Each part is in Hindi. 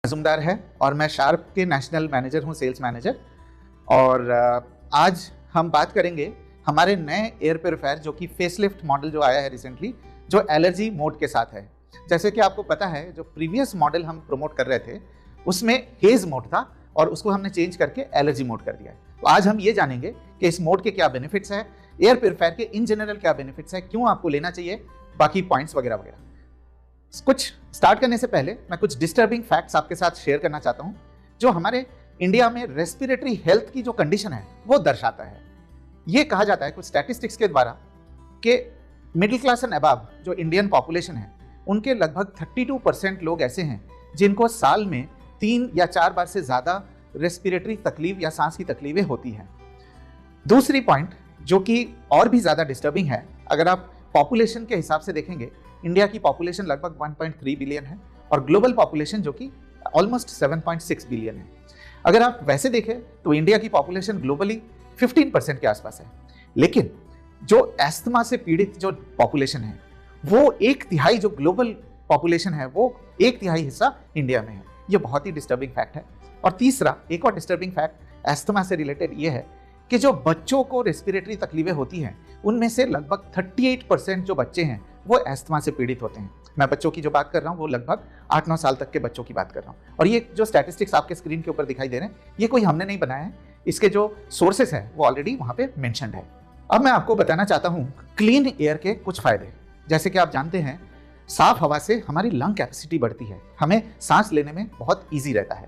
मजुमदार है और मैं शार्प के नेशनल मैनेजर हूं, सेल्स मैनेजर। और आज हम बात करेंगे हमारे नए एयर प्योरीफायर जो कि फेसलिफ्ट मॉडल जो आया है रिसेंटली, जो एलर्जी मोड के साथ है। जैसे कि आपको पता है, जो प्रीवियस मॉडल हम प्रमोट कर रहे थे उसमें हेज मोड था और उसको हमने चेंज करके एलर्जी मोड कर दिया है। तो आज हम ये जानेंगे कि इस मोड के क्या बेनिफिट्स है, एयर प्योरीफायर के इन जनरल क्या बेनिफिट्स है, क्यों आपको लेना चाहिए, बाकी पॉइंट्स वगैरह वगैरह। कुछ स्टार्ट करने से पहले मैं कुछ डिस्टर्बिंग फैक्ट्स आपके साथ शेयर करना चाहता हूं जो हमारे इंडिया में रेस्पिरेटरी हेल्थ की जो कंडीशन है वो दर्शाता है। ये कहा जाता है कुछ स्टैटिस्टिक्स के द्वारा कि मिडिल क्लास एंड अबव जो इंडियन पॉपुलेशन है उनके लगभग 32% लोग ऐसे हैं जिनको साल में 3 या 4 बार से ज्यादा रेस्पिरेटरी तकलीफ या सांस की तकलीफें होती हैं। दूसरी पॉइंट जो कि और भी ज्यादा डिस्टर्बिंग है, अगर आप पॉपुलेशन के हिसाब से देखेंगे, इंडिया की पॉपुलेशन लगभग 1.3 बिलियन है और ग्लोबल पॉपुलेशन जो कि ऑलमोस्ट 7.6 बिलियन है। अगर आप वैसे देखें तो इंडिया की पॉपुलेशन ग्लोबली 15% के आसपास है, लेकिन जो एस्थमा से पीड़ित जो पॉपुलेशन है वो 1/3 जो ग्लोबल पॉपुलेशन है वो 1/3 हिस्सा इंडिया में है। ये बहुत ही डिस्टर्बिंग फैक्ट है। और तीसरा एक और डिस्टर्बिंग फैक्ट एस्थमा से रिलेटेड ये है कि जो बच्चों को रेस्पिरेटरी तकलीफें होती हैं उनमें से लगभग 38% जो बच्चे हैं वो एस्थमा से पीड़ित होते हैं। मैं बच्चों की जो बात कर रहा हूँ वो लगभग 8-9 साल तक के बच्चों की बात कर रहा हूँ। और ये जो स्टैटिस्टिक्स आपके स्क्रीन के ऊपर दिखाई दे रहे हैं ये कोई हमने नहीं बनाया है, इसके जो सोर्सेस हैं वो ऑलरेडी वहाँ पे मेंशन्ड है। अब मैं आपको बताना चाहता हूँ क्लीन एयर के कुछ फायदे। जैसे कि आप जानते हैं, साफ हवा से हमारी लंग कैपेसिटी बढ़ती है, हमें सांस लेने में बहुत ईजी रहता है।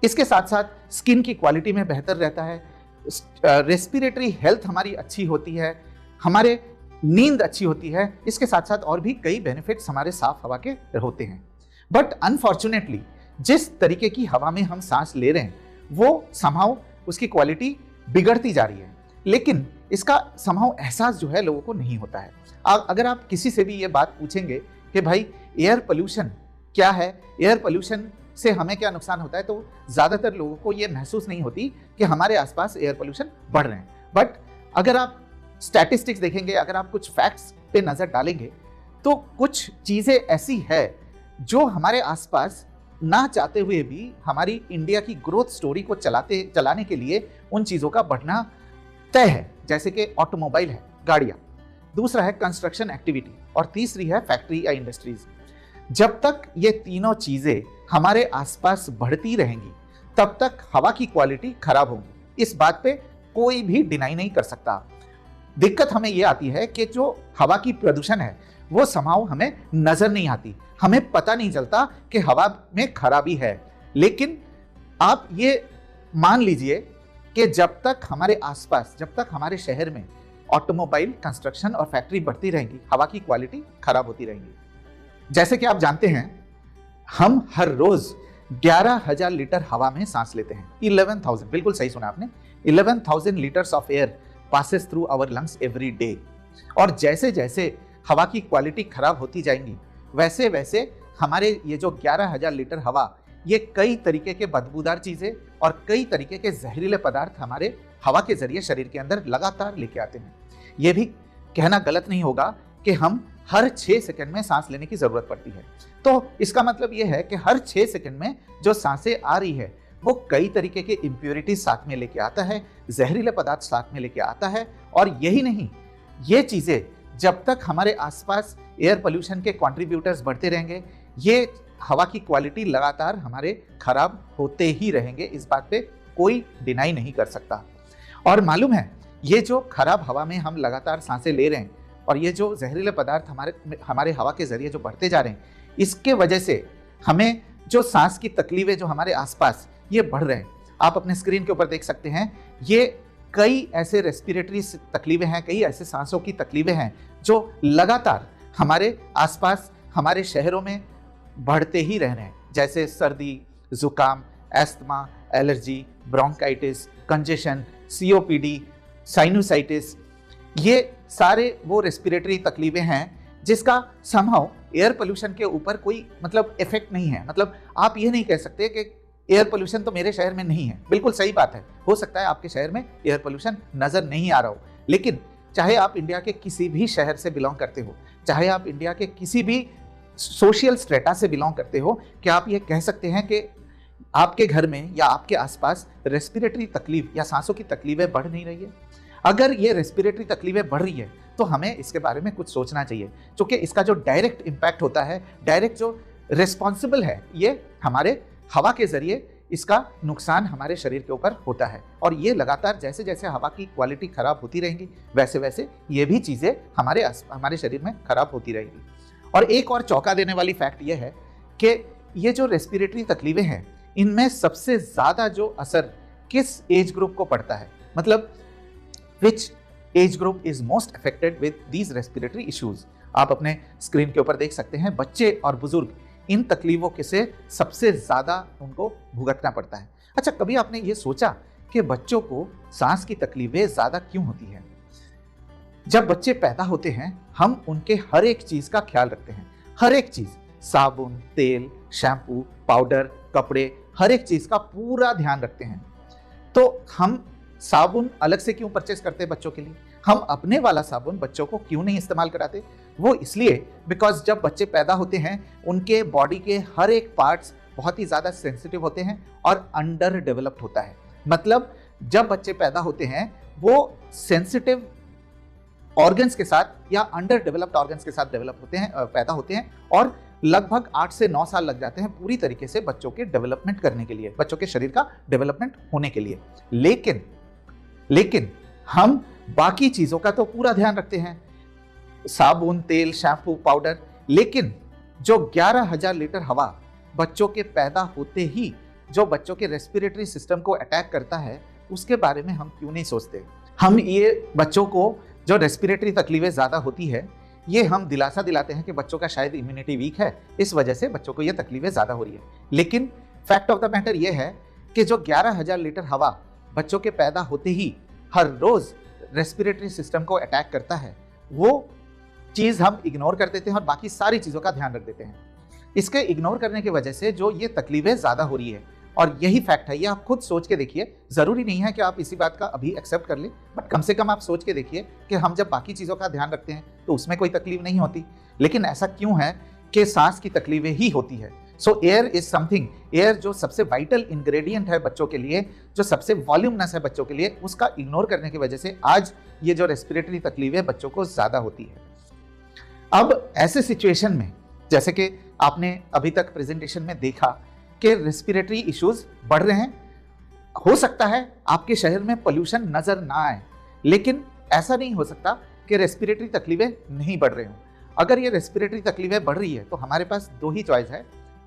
इसके साथ साथ स्किन की क्वालिटी में बेहतर रहता है, रेस्पिरेटरी हेल्थ हमारी अच्छी होती है, हमारे नींद अच्छी होती है। इसके साथ साथ और भी कई बेनिफिट्स हमारे साफ हवा के होते हैं। बट अनफॉर्चुनेटली जिस तरीके की हवा में हम सांस ले रहे हैं वो समहाउ उसकी क्वालिटी बिगड़ती जा रही है, लेकिन इसका समहाउ एहसास जो है लोगों को नहीं होता है। अगर आप किसी से भी ये बात पूछेंगे कि भाई एयर पोल्यूशन क्या है, एयर पोल्यूशन से हमें क्या नुकसान होता है, तो ज्यादातर लोगों को ये महसूस नहीं होती कि हमारे आसपास एयर पोल्यूशन बढ़ रहे हैं। बट अगर आप स्टैटिस्टिक्स देखेंगे, अगर आप कुछ फैक्ट्स पे नजर डालेंगे तो कुछ चीजें ऐसी है जो हमारे आसपास ना चाहते हुए भी हमारी इंडिया की ग्रोथ स्टोरी को चलाने के लिए उन चीजों का बढ़ना तय है। जैसे कि ऑटोमोबाइल है, गाड़ियां, दूसरा है कंस्ट्रक्शन एक्टिविटी और तीसरी है फैक्ट्री या इंडस्ट्रीज। जब तक ये तीनों चीजें हमारे आसपास बढ़ती रहेंगी तब तक हवा की क्वालिटी खराब होगी। इस बात पे कोई भी डिनाई नहीं कर सकता। दिक्कत हमें यह आती है कि जो हवा की प्रदूषण है वो समहाउ हमें नजर नहीं आती, हमें पता नहीं चलता कि हवा में खराबी है। लेकिन आप ये मान लीजिए कि जब तक हमारे आसपास, जब तक हमारे शहर में ऑटोमोबाइल, कंस्ट्रक्शन और फैक्ट्री बढ़ती रहेंगी, हवा की क्वालिटी खराब होती रहेंगी। जैसे कि आप जानते हैं, हम हर रोज 11,000 लीटर हवा में सांस लेते हैं। 11,000, बिल्कुल सही सुना आपने, 11,000 litres of air passes through our lungs every day। और जैसे जैसे हवा की क्वालिटी खराब होती जाएंगी वैसे वैसे हमारे ये जो 11,000 लीटर हवा, ये कई तरीके के बदबूदार चीजें और कई तरीके के जहरीले पदार्थ हमारे हवा के जरिए शरीर के अंदर लगातार लेके आते हैं। ये भी कहना गलत नहीं होगा कि हम हर 6 सेकंड में सांस लेने की जरूरत पड़ती है। तो इसका मतलब ये है कि हर 6 सेकंड में जो सांसें आ रही है वो कई तरीके के इम्प्योरिटीज साथ में लेके आता है, जहरीले पदार्थ साथ में लेके आता है। और यही नहीं, ये चीजें जब तक हमारे आसपास एयर पोल्यूशन के कंट्रीब्यूटर्स बढ़ते रहेंगे, ये हवा की क्वालिटी लगातार हमारे खराब होते ही रहेंगे। इस बात पे कोई डिनाई नहीं कर सकता। और मालूम है, ये जो खराब हवा में हम लगातार सांसें ले रहे हैं और ये जो जहरीले पदार्थ हमारे हवा के जरिए जो बढ़ते जा रहे हैं, इसके वजह से हमें जो सांस की तकलीफें जो हमारे आसपास ये बढ़ रहे हैं। आप अपने स्क्रीन के ऊपर देख सकते हैं, ये कई ऐसे रेस्पिरेटरी तकलीफें हैं, कई ऐसे सांसों की तकलीफें हैं जो लगातार हमारे आसपास, हमारे शहरों में बढ़ते ही रह रहे हैं। जैसे सर्दी, जुकाम, asthma, allergy, bronchitis, congestion, COPD, sinusitis, ये सारे वो रेस्पिरेटरी तकलीफें हैं जिसका समहाउ एयर पोल्यूशन के ऊपर कोई मतलब इफेक्ट नहीं है। मतलब आप ये नहीं कह सकते कि एयर पोल्यूशन तो मेरे शहर में नहीं है। बिल्कुल सही बात है, हो सकता है आपके शहर में एयर पोल्यूशन नजर नहीं आ रहा हो, लेकिन चाहे आप इंडिया के किसी भी शहर से बिलोंग करते हो, चाहे आप इंडिया के किसी भी सोशल स्ट्रेटा से बिलोंग करते हो, क्या आप ये कह सकते हैं कि आपके घर में या आपके आसपास रेस्पिरेटरी तकलीफ या सांसों की तकलीफें बढ़ नहीं रही है? अगर ये रेस्पिरेटरी तकलीफें बढ़ रही है तो हमें इसके बारे में कुछ सोचना चाहिए, क्योंकि इसका जो डायरेक्ट इम्पैक्ट होता है, डायरेक्ट जो रिस्पॉन्सिबल है, ये हमारे हवा के जरिए इसका नुकसान हमारे शरीर के ऊपर होता है। और ये लगातार जैसे जैसे हवा की क्वालिटी खराब होती रहेंगी, वैसे वैसे ये भी चीज़ें हमारे शरीर में खराब होती रहेंगी। और एक और चौंका देने वाली फैक्ट ये है कि ये जो रेस्पिरेटरी तकलीफें हैं, इनमें सबसे ज़्यादा जो असर किस एज ग्रुप को पड़ता है, मतलब which age group is most affected with these respiratory issues. आप अपने स्क्रीन के ऊपर देख सकते हैं, बच्चे और बुजुर्ग इन तकलीफों के से सबसे ज़्यादा उनको भुगतना पड़ता है। अच्छा, कभी आपने ये सोचा कि बच्चों को सांस की तकलीफें ज़्यादा क्यों होती हैं? जब बच्चे पैदा होते हैं हम उनके हर एक चीज़ का ख्याल रखते हैं, हर एक चीज़, साबुन, तेल, शैम्पू, पाउडर, कपड़े, हर एक चीज़ का पूरा ध्यान रखते हैं। तो हम साबुन अलग से क्यों परचेस करते हैं बच्चों के लिए? हम अपने वाला साबुन बच्चों को क्यों नहीं इस्तेमाल कराते? वो इसलिए बिकॉज जब बच्चे पैदा होते हैं उनके बॉडी के हर एक पार्ट्स बहुत ही ज़्यादा सेंसिटिव होते हैं और अंडर डेवलप्ड होता है। मतलब जब बच्चे पैदा होते हैं वो सेंसिटिव ऑर्गन्स के साथ या अंडर डेवलप्ड ऑर्गन्स के साथ पैदा होते हैं और लगभग 8 से 9 साल लग जाते हैं पूरी तरीके से बच्चों के डेवलपमेंट करने के लिए, बच्चों के शरीर का डेवलपमेंट होने के लिए। लेकिन हम बाकी चीज़ों का तो पूरा ध्यान रखते हैं, साबुन, तेल, शैम्पू, पाउडर, लेकिन जो 11,000 लीटर हवा बच्चों के पैदा होते ही जो बच्चों के रेस्पिरेटरी सिस्टम को अटैक करता है, उसके बारे में हम क्यों नहीं सोचते? हम ये बच्चों को जो रेस्पिरेटरी तकलीफें ज़्यादा होती है, ये हम दिलासा दिलाते हैं कि बच्चों का शायद इम्यूनिटी वीक है, इस वजह से बच्चों को ये तकलीफें ज़्यादा हो रही है। लेकिन फैक्ट ऑफ द मैटर ये है कि जो 11,000 लीटर हवा बच्चों के पैदा होते ही हर रोज़ रेस्पिरेटरी सिस्टम को अटैक करता है, वो चीज़ हम इग्नोर कर देते हैं और बाकी सारी चीज़ों का ध्यान रख देते हैं। इसके इग्नोर करने की वजह से जो ये तकलीफें ज़्यादा हो रही है, और यही फैक्ट है, ये आप खुद सोच के देखिए। ज़रूरी नहीं है कि आप इसी बात का अभी एक्सेप्ट कर लें, बट कम से कम आप सोच के देखिए कि हम जब बाकी चीज़ों का ध्यान रखते हैं तो उसमें कोई तकलीफ नहीं होती, लेकिन ऐसा क्यों है कि सांस की तकलीफें ही होती है? सो एयर इज समथिंग, एयर जो सबसे वाइटल इंग्रेडिएंट है बच्चों के लिए, जो सबसे वॉल्यूमनस है बच्चों के लिए, उसका इग्नोर करने की वजह से आज ये जो रेस्पिरेटरी तकलीफें बच्चों को ज़्यादा होती है। अब ऐसे सिचुएशन में, जैसे कि आपने अभी तक प्रेजेंटेशन में देखा कि रेस्पिरेटरी इश्यूज बढ़ रहे हैं, हो सकता है आपके शहर में पोल्यूशन नजर ना आए, लेकिन ऐसा नहीं हो सकता कि रेस्पिरेटरी तकलीफें नहीं बढ़ रही हों। अगर ये रेस्पिरेटरी तकलीफें बढ़ रही है तो हमारे पास दो ही चॉइस है।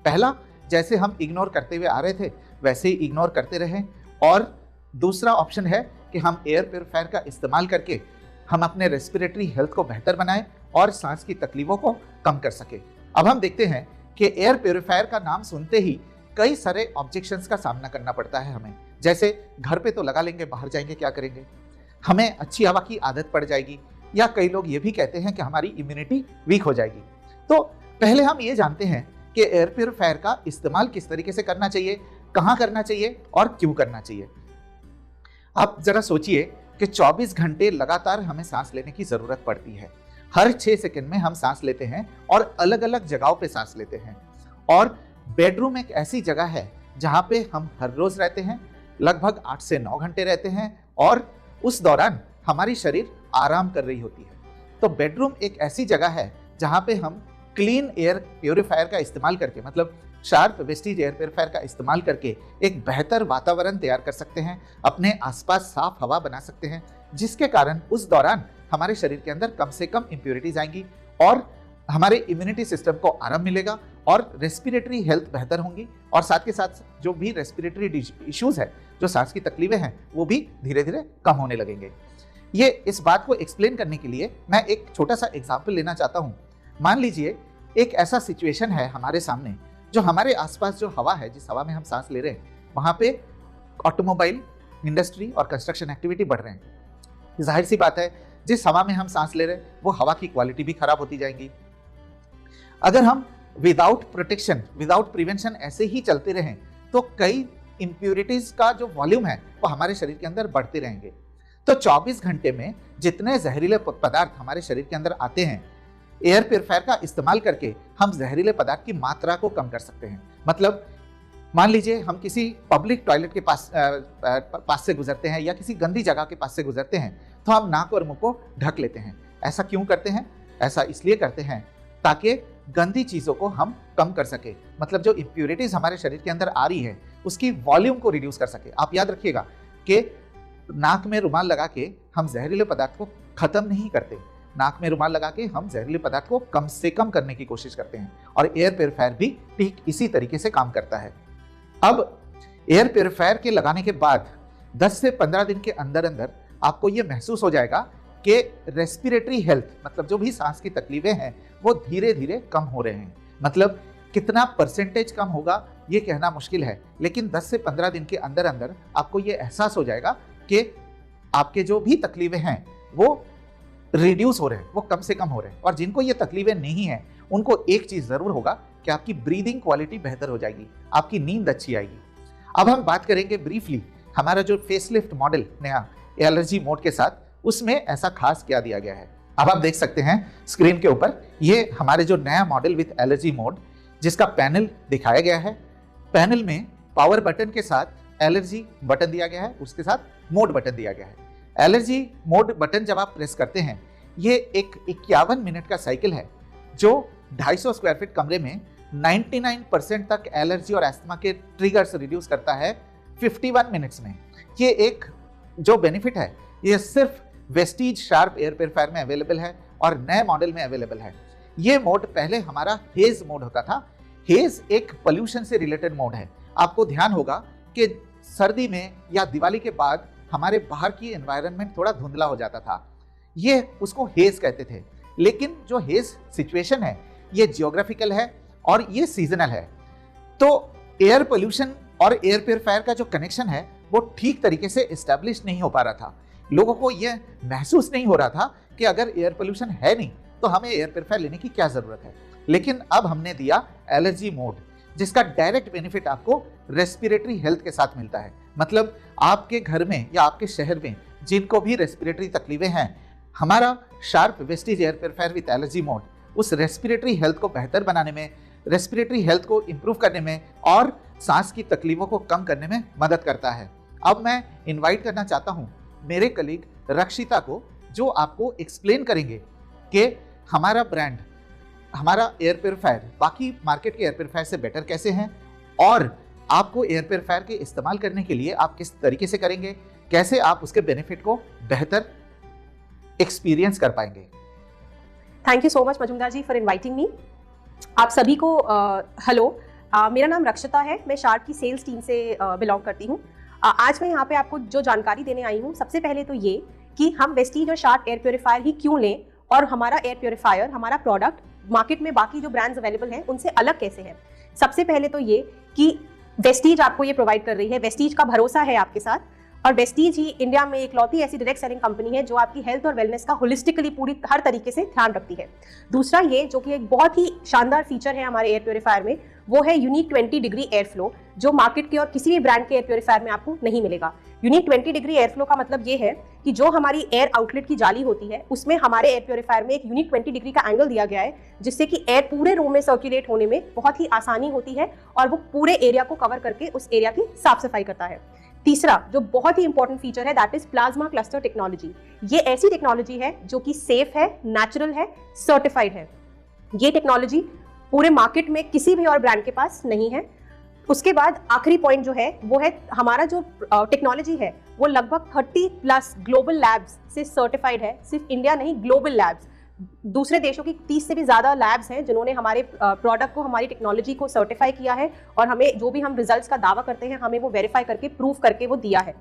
पहला, जैसे हम इग्नोर करते हुए आ रहे थे वैसे ही इग्नोर करते रहें, और दूसरा ऑप्शन है कि हम एयर प्योरीफायर का इस्तेमाल करके हम अपने रेस्पिरेटरी हेल्थ को बेहतर बनाएं और सांस की तकलीफों को कम कर सके। अब हम देखते हैं कि एयर प्योरीफायर का नाम सुनते ही कई सारे ऑब्जेक्शंस का सामना करना पड़ता है हमें, जैसे घर पे तो लगा लेंगे, बाहर जाएंगे क्या करेंगे, हमें अच्छी हवा की आदत पड़ जाएगी, या कई लोग ये भी कहते हैं कि हमारी इम्यूनिटी वीक हो जाएगी। तो पहले हम ये जानते हैं कि एयर प्योरीफायर का इस्तेमाल किस तरीके से करना चाहिए, कहाँ करना चाहिए और क्यों करना चाहिए। आप जरा सोचिए कि 24 घंटे लगातार हमें सांस लेने की जरूरत पड़ती है। हर 6 सेकंड में हम सांस लेते हैं और अलग अलग जगहों पे सांस लेते हैं, और बेडरूम एक ऐसी जगह है जहां पे हम हर रोज रहते हैं, लगभग 8 से 9 घंटे रहते हैं, और उस दौरान हमारी शरीर आराम कर रही होती है। तो बेडरूम एक ऐसी जगह है जहां पे हम क्लीन एयर प्योरीफायर का इस्तेमाल करके, मतलब शार्प वेस्टेज एयर प्योरीफायर का इस्तेमाल करके एक बेहतर वातावरण तैयार कर सकते हैं, अपने आसपास साफ हवा बना सकते हैं, जिसके कारण उस दौरान हमारे शरीर के अंदर कम से कम इंप्योरिटीज आएंगी और हमारे इम्यूनिटी सिस्टम को आराम मिलेगा और रेस्पिरेटरी हेल्थ बेहतर होंगी, और साथ के साथ जो भी रेस्पिरेटरी इश्यूज है, जो सांस की तकलीफें हैं, वो भी धीरे धीरे कम होने लगेंगे। ये इस बात को एक्सप्लेन करने के लिए मैं एक छोटा सा एग्जाम्पल लेना चाहता हूँ। मान लीजिए एक ऐसा सिचुएशन है हमारे सामने, जो हमारे आसपास जो हवा है, जिस हवा में हम सांस ले रहे हैं, वहाँ पे ऑटोमोबाइल इंडस्ट्री और कंस्ट्रक्शन एक्टिविटी बढ़ रहे हैं। जाहिर सी बात है, जिस हवा में हम सांस ले रहे हैं वो हवा की क्वालिटी भी खराब होती जाएगी। अगर हम विदाउट प्रोटेक्शन, विदाउट प्रिवेंशन ऐसे ही चलते रहें तो कई इंप्योरिटीज का जो वॉल्यूम है वो हमारे शरीर के अंदर बढ़ते रहेंगे। तो 24 घंटे में जितने जहरीले पदार्थ हमारे शरीर के अंदर आते हैं, एयर प्योरीफायर का इस्तेमाल करके हम जहरीले पदार्थ की मात्रा को कम कर सकते हैं। मतलब मान लीजिए हम किसी पब्लिक टॉयलेट के पास से गुजरते हैं या किसी गंदी जगह के पास से गुजरते हैं तो हम नाक और मुंह को ढक लेते हैं। ऐसा क्यों करते हैं? ऐसा इसलिए करते हैं ताकि गंदी चीज़ों को हम कम कर सके, मतलब जो इम्प्योरिटीज हमारे शरीर के अंदर आ रही है उसकी वॉल्यूम को रिड्यूस कर सके। आप याद रखिएगा कि नाक में रुमाल लगा के हम जहरीले पदार्थ को खत्म नहीं करते, नाक में रुमाल लगा के हम जहरीले पदार्थ को कम से कम करने की कोशिश करते हैं। और एयर प्योरीफायर भी ठीक इसी तरीके से काम करता है। अब एयर प्योरीफायर के लगाने के बाद 10 से 15 दिन के अंदर अंदर आपको ये महसूस हो जाएगा कि रेस्पिरेटरी हेल्थ, मतलब जो भी सांस की तकलीफें हैं वो धीरे धीरे कम हो रहे हैं। मतलब कितना परसेंटेज कम होगा ये कहना मुश्किल है, लेकिन 10 से 15 दिन के अंदर अंदर आपको ये एहसास हो जाएगा कि आपके जो भी तकलीफें हैं वो रिड्यूस हो रहे हैं, वो कम से कम हो रहे हैं। और जिनको ये तकलीफें नहीं हैं उनको एक चीज़ ज़रूर होगा कि आपकी ब्रीदिंग क्वालिटी बेहतर हो जाएगी, आपकी नींद अच्छी आएगी। अब हम बात करेंगे ब्रीफली हमारा जो फेसलिफ्ट मॉडल नया एलर्जी मोड के साथ, उसमें ऐसा खास क्या दिया गया है। अब आप देख सकते हैं स्क्रीन के ऊपर ये हमारे जो नया मॉडल विथ एलर्जी मोड जिसका पैनल दिखाया गया है। पैनल में पावर बटन के साथ एलर्जी बटन दिया गया है, उसके साथ मोड बटन दिया गया है। एलर्जी मोड बटन जब आप प्रेस करते हैं ये एक 51 मिनट का साइकिल है जो 250 स्क्वायर फीट कमरे में 99% तक एलर्जी और एस्थमा के ट्रिगर्स रिड्यूस करता है 51 मिनट्स में। ये एक जो बेनिफिट है ये सिर्फ वेस्टीज शार्प एयर प्योरीफायर में अवेलेबल है और नए मॉडल में अवेलेबल है। ये मोड पहले हमारा हेज मोड होता था। हेज एक पोल्यूशन से रिलेटेड मोड है। आपको ध्यान होगा कि सर्दी में या दिवाली के बाद हमारे बाहर की एनवायरनमेंट थोड़ा धुंधला हो जाता था, ये उसको हेज कहते थे। लेकिन जो हेज सिचुएशन है ये जियोग्राफिकल है और ये सीजनल है। तो एयर पोल्यूशन और एयर प्योरीफायर का जो कनेक्शन है वो ठीक तरीके से एस्टैब्लिश नहीं हो पा रहा था। लोगों को यह महसूस नहीं हो रहा था कि अगर एयर पोल्यूशन है नहीं तो हमें एयर प्योरीफायर लेने की क्या जरूरत है। लेकिन अब हमने दिया एलर्जी मोड जिसका डायरेक्ट बेनिफिट आपको रेस्पिरेटरी हेल्थ के साथ मिलता है। मतलब आपके घर में या आपके शहर में जिनको भी रेस्पिरेटरी तकलीफें हैं, हमारा sharp Vestige air purifier with allergy mode उस रेस्पिरेटरी हेल्थ को बेहतर बनाने में, रेस्पिरेटरी हेल्थ को इंप्रूव करने में और सांस की तकलीफों को कम करने में मदद करता है। अब मैं इनवाइट करना चाहता हूं मेरे कलीग रक्षिता को, जो आपको एक्सप्लेन करेंगे कि हमारा ब्रांड, हमारा एयर प्योरीफायर बाकी मार्केट के एयर प्योरीफायर से बेटर कैसे हैं और आपको एयर प्योरीफायर के इस्तेमाल करने के लिए आप किस तरीके से करेंगे, कैसे आप उसके बेनिफिट को बेहतर एक्सपीरियंस कर पाएंगे। Thank you so much Majumdar ji for inviting me. आप सभी को हेलो, मेरा नाम रक्षिता है, मैं शार्प की सेल्स टीम से बिलोंग करती हूँ। आज मैं यहाँ पे आपको जो जानकारी देने आई हूँ, सबसे पहले तो ये कि हम वेस्टीज और शार्प एयर प्योरीफायर ही क्यों लें और हमारा एयर प्योरीफायर, हमारा प्रोडक्ट मार्केट में बाकी जो ब्रांड्स अवेलेबल हैं उनसे अलग कैसे है। सबसे पहले तो ये कि वेस्टीज आपको ये प्रोवाइड कर रही है, वेस्टीज का भरोसा है आपके साथ, और वेस्टीज ही इंडिया में इकलौती ऐसी डायरेक्ट सेलिंग कंपनी है जो आपकी हेल्थ और वेलनेस का होलिस्टिकली पूरी हर तरीके से ध्यान रखती है। दूसरा ये जो कि एक बहुत ही शानदार फीचर है हमारे एयर प्योरीफायर में, वो है यूनिक 20 डिग्री एयर फ्लो, जो मार्केट के और किसी भी ब्रांड के एयर प्योरीफायर में आपको नहीं मिलेगा। यूनिक 20 डिग्री एयर फ्लो का मतलब ये है कि जो हमारी एयर आउटलेट की जाली होती है उसमें हमारे एयर प्योरीफायर में एक यूनिक 20 डिग्री का एंगल दिया गया है, जिससे कि एयर पूरे रूम में सर्कुलेट होने में बहुत ही आसानी होती है और वो पूरे एरिया को कवर करके उस एरिया की साफ सफाई करता है। तीसरा जो बहुत ही इंपॉर्टेंट फीचर है that is plasma cluster technology. ये ऐसी टेक्नोलॉजी है जो कि सेफ है, नेचुरल है, सर्टिफाइड है। ये टेक्नोलॉजी पूरे मार्केट में किसी भी और ब्रांड के पास नहीं है। उसके बाद आखिरी पॉइंट जो है वो है हमारा जो टेक्नोलॉजी है वो लगभग 30+ ग्लोबल लैब्स से सर्टिफाइड है। सिर्फ इंडिया नहीं, ग्लोबल लैब्स, दूसरे देशों की 30 से भी ज़्यादा लैब्स हैं जिन्होंने हमारे प्रोडक्ट को, हमारी टेक्नोलॉजी को सर्टिफाई किया है और हमें जो भी हम रिजल्ट्स का दावा करते हैं हमें वो वेरीफाई करके, प्रूव करके वो दिया है।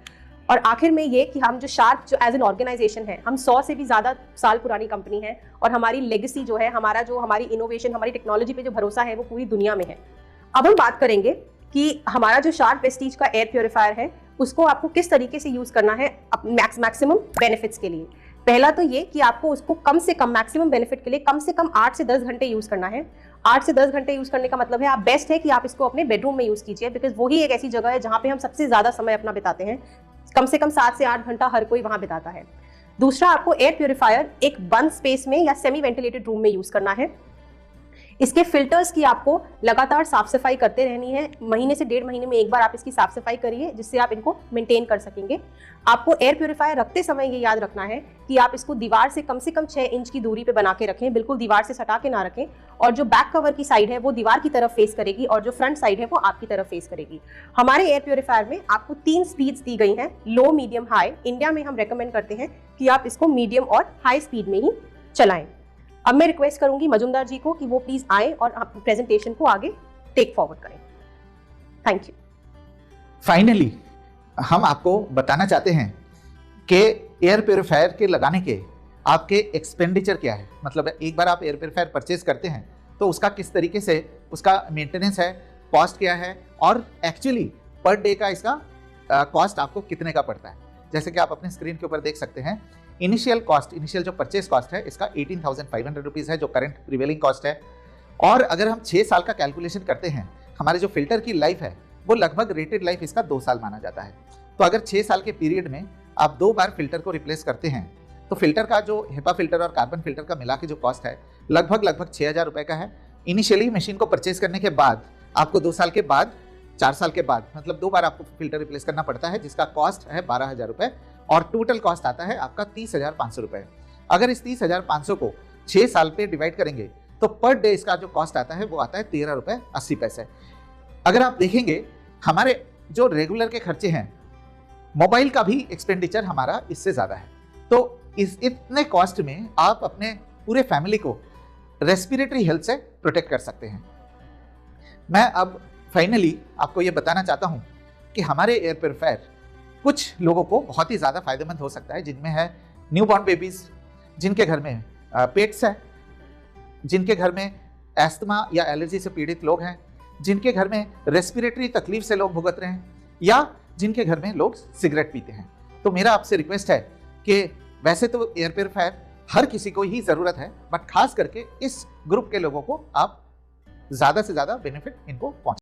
और आखिर में ये कि हम जो शार्प जो एज एन ऑर्गेनाइजेशन है, हम 100 से भी ज़्यादा साल पुरानी कंपनी है और हमारी लेगेसी जो है, हमारी इनोवेशन, हमारी टेक्नोलॉजी पे जो भरोसा है वो पूरी दुनिया में है। अब हम बात करेंगे कि हमारा जो शार्प वेस्टीज का एयर प्योरीफायर है उसको आपको किस तरीके से यूज़ करना है मैक्सिमम बेनिफिट्स के लिए। पहला तो ये कि आपको उसको कम से कम मैक्सिमम बेनिफिट के लिए कम से कम 8 से 10 घंटे यूज़ करना है। 8 से 10 घंटे यूज़ करने का मतलब है आप बेस्ट है कि आप इसको अपने बेडरूम में यूज़ कीजिए, बिकॉज वही एक ऐसी जगह है जहाँ पे हम सबसे ज़्यादा समय अपना बिताते हैं। कम से कम 7 से 8 घंटा हर कोई वहाँ बिताता है। दूसरा, आपको एयर प्योरीफायर एक बंद स्पेस में या सेमी वेंटिलेटेड रूम में यूज करना है। इसके फिल्टर्स की आपको लगातार साफ सफाई करते रहनी है। महीने से 1.5 महीने में एक बार आप इसकी साफ सफाई करिए, जिससे आप इनको मेंटेन कर सकेंगे। आपको एयर प्योरीफायर रखते समय ये याद रखना है कि आप इसको दीवार से कम 6 इंच की दूरी पे बना के रखें, बिल्कुल दीवार से सटा के ना रखें। और जो बैक कवर की साइड है वो दीवार की तरफ फेस करेगी और जो फ्रंट साइड है वो आपकी तरफ फेस करेगी। हमारे एयर प्योरीफायर में आपको 3 स्पीड्स दी गई हैं, लो, मीडियम, हाई। इंडिया में हम रेकमेंड करते हैं कि आप इसको मीडियम और हाई स्पीड में ही चलाएं। अब मैं रिक्वेस्ट करूंगी मजुमदार जी को कि वो प्लीज आए और प्रेजेंटेशन को आगे टेक फॉरवर्ड करें। Thank you. फाइनली हम आपको बताना चाहते हैं कि एयर प्योरीफायर के लगाने के आपके एक्सपेंडिचर क्या है। मतलब एक बार आप एयर प्योरीफायर परचेज करते हैं तो उसका किस तरीके से उसका मेंटेनेंस है, कॉस्ट क्या है और एक्चुअली पर डे का इसका कॉस्ट आपको कितने का पड़ता है। जैसे कि आप अपने स्क्रीन के ऊपर देख सकते हैं, इनिशियल जो परचेज कॉस्ट है इसका 18,500 रुपीज़ है, जो करंट प्रिवेलिंग कॉस्ट है। और अगर हम 6 साल का कैलकुलेशन करते हैं, हमारे जो फिल्टर की लाइफ है वो लगभग रेटेड लाइफ इसका 2 साल माना जाता है। तो अगर 6 साल के पीरियड में आप 2 बार फिल्टर को रिप्लेस करते हैं तो फिल्टर का जो हिपा फिल्टर और कार्बन फिल्टर का मिला के जो कॉस्ट है लगभग 6,000 रुपये का है। इनिशियली मशीन को परचेज करने के बाद आपको 2 साल के बाद, 4 साल के बाद, मतलब 2 बार आपको फिल्टर रिप्लेस करना पड़ता है, जिसका कॉस्ट है 12,000 रुपये और टोटल कॉस्ट आता है आपका 30,500 रुपये। अगर इस 30,500 को 6 साल पे डिवाइड करेंगे तो पर डे इसका जो कॉस्ट आता है वो आता है 13 रुपये 80 पैसे। अगर आप देखेंगे हमारे जो रेगुलर के खर्चे हैं, मोबाइल का भी एक्सपेंडिचर हमारा इससे ज़्यादा है। तो इस इतने कॉस्ट में आप अपने पूरे फैमिली को रेस्पिरेटरी हेल्थ से प्रोटेक्ट कर सकते हैं। मैं अब फाइनली आपको ये बताना चाहता हूँ कि हमारे एयर प्योरीफायर कुछ लोगों को बहुत ही ज़्यादा फायदेमंद हो सकता है, जिनमें है न्यूबॉर्न बेबीज़, जिनके घर में पेट्स है, जिनके घर में एस्थमा या एलर्जी से पीड़ित लोग हैं, जिनके घर में रेस्पिरेटरी तकलीफ से लोग भुगत रहे हैं, या जिनके घर में लोग सिगरेट पीते हैं। तो मेरा आपसे रिक्वेस्ट है कि वैसे तो एयर प्योरीफायर हर किसी को ही ज़रूरत है, बट खास करके इस ग्रुप के लोगों को आप ज़्यादा से ज़्यादा बेनिफिट इनको पहुँचाएं।